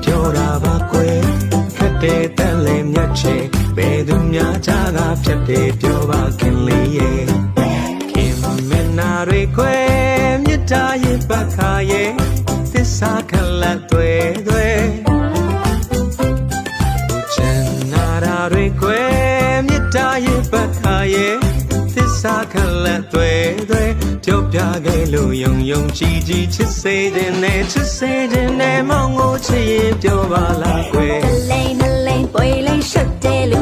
ပြောတာပါကွယ်ခက်တဲ့တန်လေးမြတ်ချေဘယ်သူများချာကဖြတ်တယ်ပြောပါခင်လေးရဲ့ခင်မနာတွေခွဲမြတ်တာရဲ့ပတ်ခါရဲ့သစ္စာခလတ်တွေချင်နာတာတွေခွဲမြတ်တာရဲ့ပတ်ခါရဲ့သစ္စာခလတ်တွေပြောပြခဲ့လို့ယုံယုံကြည်ကြည်ချစ်စေခြင်းနဲ့မောင်ကိုချစ်ရင်ပြောပါလားကွယ်မလိမ့်ပွေလိမ့်ရှုပ်တယ်လူ